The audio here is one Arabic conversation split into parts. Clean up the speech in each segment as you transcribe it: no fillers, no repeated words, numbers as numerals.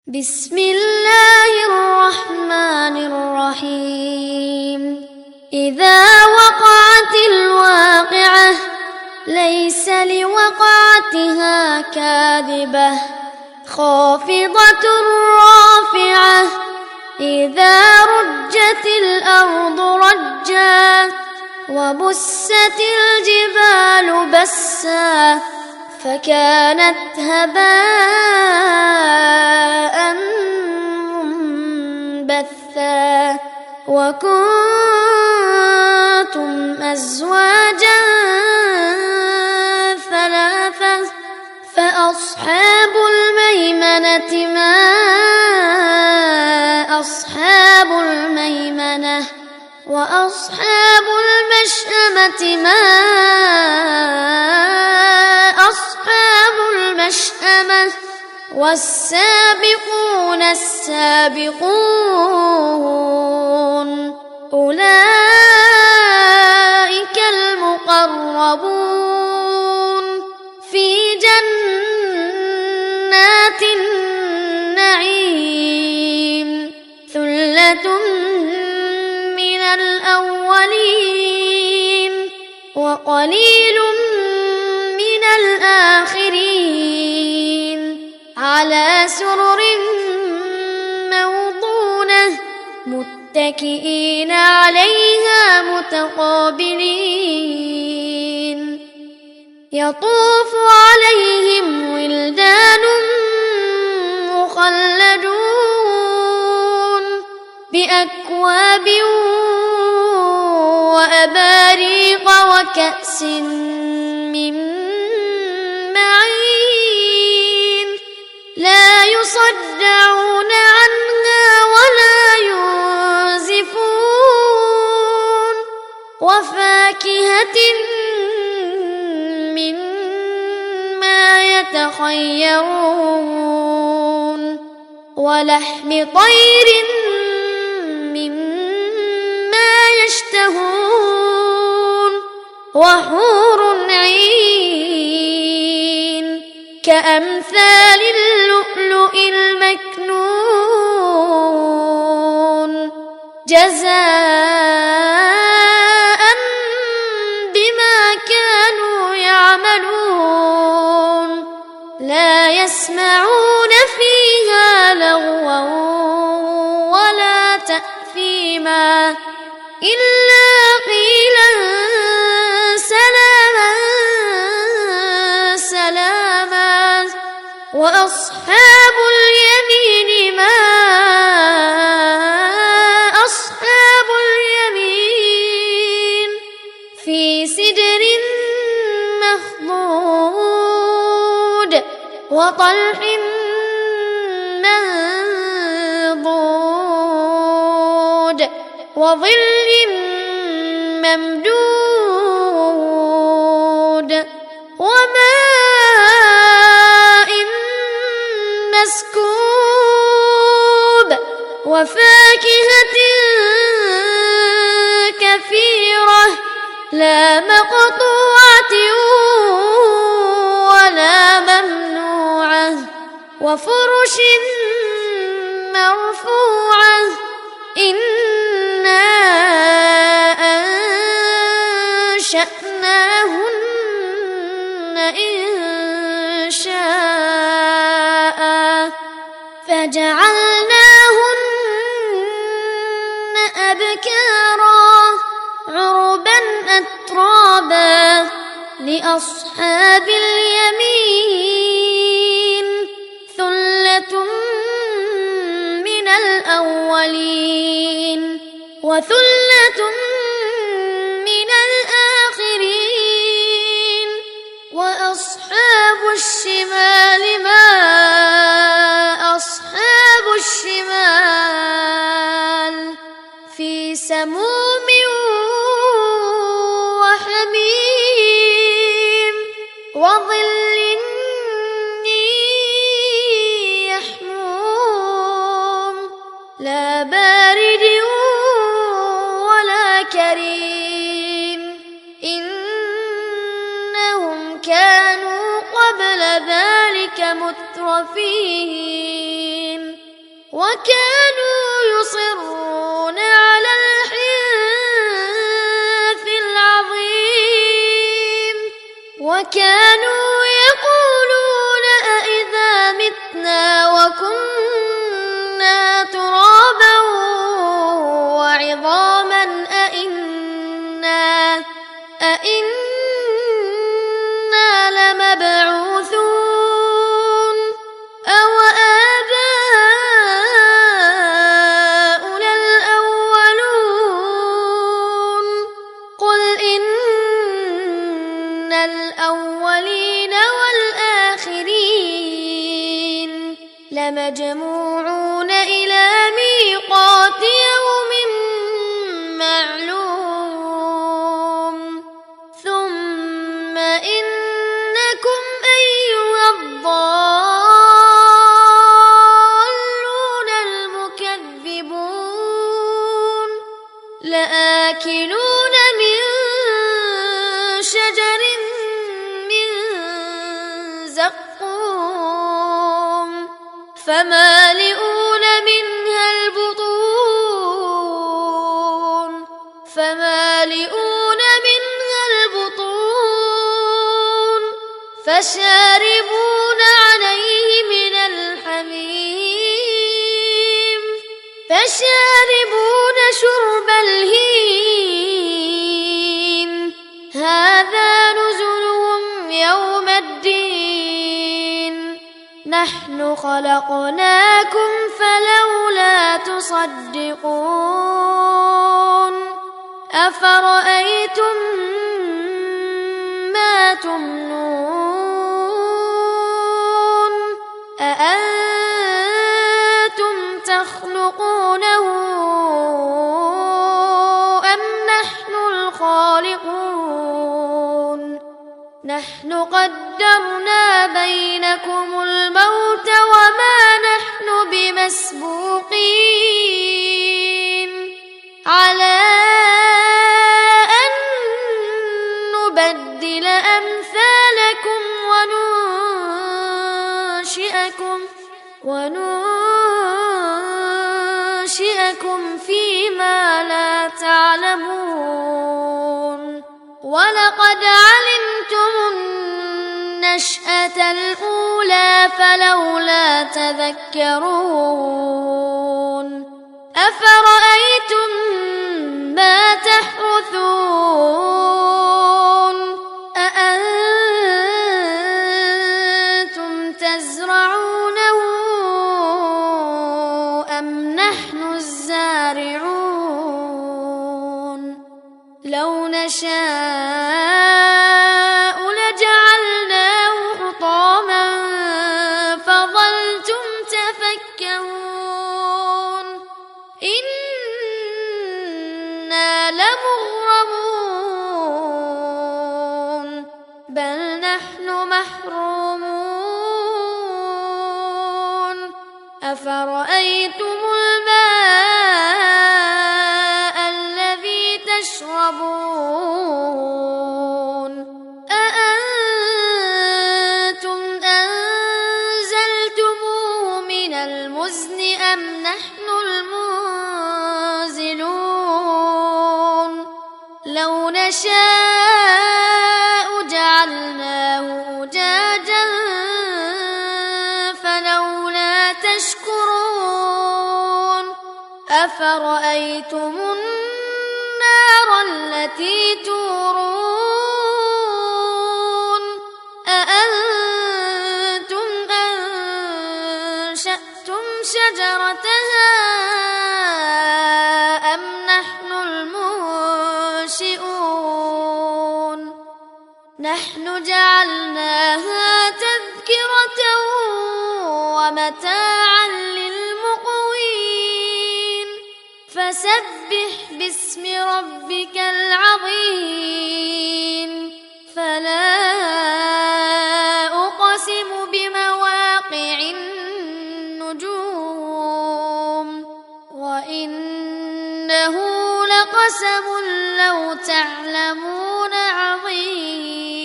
بسم الله الرحمن الرحيم. إذا وقعت الواقعة ليس لوقعتها كاذبة خافضة رافعة. إذا رجت الأرض رجا وبست الجبال بسا فكانت هباء منبثا وكنتم أزواجا ثلاثة فأصحاب الميمنة ما أصحاب الميمنة وأصحاب المشأمة ما أصحاب المشأمة والسابقون السابقون أولئك المقربون في جنات النعيم. ثلة من الأولين وقليل من الآخرين على سرر موضونة متكئين عليها متقابلين. يطوف عليهم ولدان مخلدون بأكواب وأباريق وكأس من معين لا يصدعون عنها ولا ينزفون وفاكهة مما يتخيرون ولحم طير مما يشتهون وحور عين كأمثال اللؤلؤ المكنون جزاء بما كانوا يعملون. لا يسمعون فيها لغوا ولا تأثيما إلا قيلا سلاما سلاما. وأصحاب اليمين ما أصحاب اليمين في سدر مخضود وطلح منضود وظل ممدود وماء مسكوب وفاكهة كثيرة لا مقطوعة ولا ممنوعة وفرش مرفوعة. إنا أنشأناهن إن شاء فجعلناهن أبكارا عربا أترابا لأصحاب اليمين. ثلة من الأولين وثلة من الآخرين. وأصحاب الشمال ما أصحاب الشمال في سموم وحميم وظل يحموم لا بارد ولا كريم. إنهم كانوا قبل ذلك مترفين وكانوا يصرون على الحنث العظيم وكانوا يقولون أإذا متنا وكنا ترابا وعظاما أإنا لمبعوثون أو آباؤنا الأولون قل إن الأولين والآخرين لمجموعون إلى ميقات يوم معلوم ثم إنكم أيها الضالون المكذبون لآكلون من شجر من زقوم فمالئون منها البطون فشاربون عليه من الحميم فشاربون شرب الهيم هذا نزلهم يوم الدين نحن خلقناكم فلولا تصدقون أفرأيتم ما تمنون أأنتم تخلقونه أم نحن الخالقون نحن قدرنا بينكم الموت وما نحن بمسبوقين على أن نبدل أمثالكم وننشئكم فيما لا تعلمون ولقد علمتم النشأة الأولى فلولا تذكرون أفرأيتم ما تحرثون أأنتم تزرعونه أم نحن الزارعون لو نشاء لجعلناه حطاما فظلتم تفكهون إنا لمغرمون بل نحن محرومون أفرأيتم الماء الذي تشربون أأنتم أنزلتموه من المزن أم نحن المنزلون لو نشاء جعلناه أجاجا فلولا تشكرون أفرأيتم النار التي تورون أأنتم أنشأتم شجرتها أم نحن المنشئون نحن جعلناها تذكرة ومتاعا للمقوين فسبح باسم ربك العظيم فلا أقسم بمواقع النجوم وإنه لقسم لو تعلمون عظيم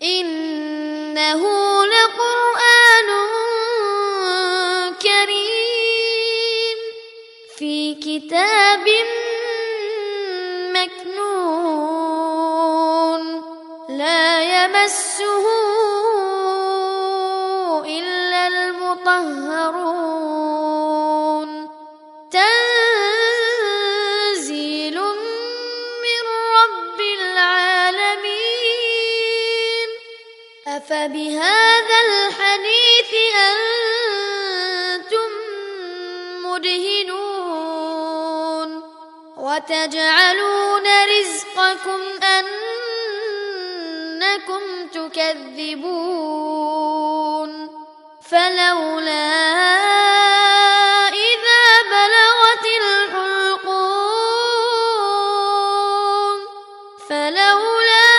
إنه لقرآن كريم كتاب مكنون لا يمسه إلا المطهرون تنزيل من رب العالمين أفبهذا الحديث أنتم مدهنون وتجعلون رزقكم أنكم تكذبون فلولا إذا بلغت الحلقوم فلولا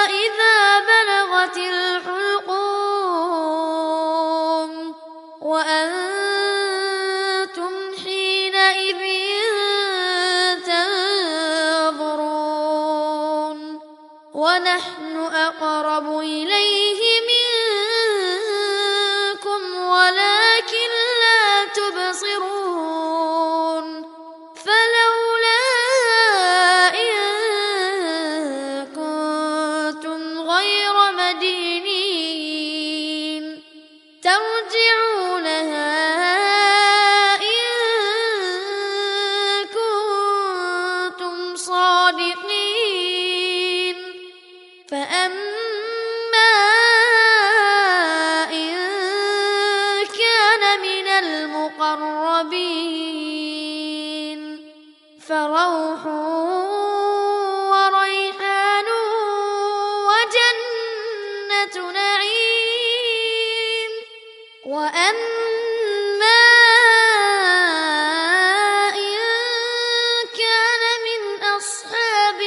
إذا بلغت الحلقوم وأنتم حينئذ تنظرون ونحن أقرب إليه منكم ولكن لا تبصرون فلولا إن كنتم غير مدينين ترجعونها إن كنتم صادقين فأما إن كان من المقربين فروح وريحان وجنة نعيم وأما إن كان من أصحاب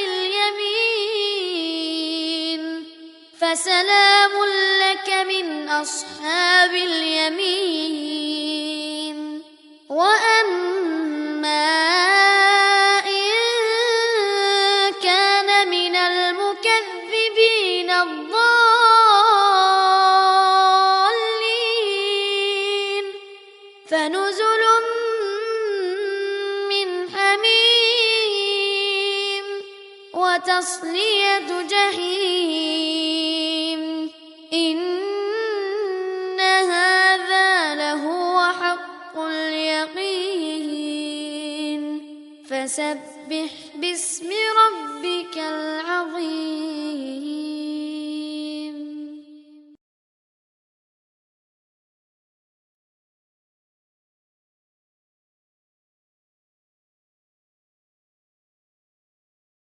اليمين فسلام لك من أصحاب اليمين وأما إن كان من المكذبين الضالين فنزل من حميم وتصلية جحيم إن هذا لهو حق اليقين فسبح باسم ربك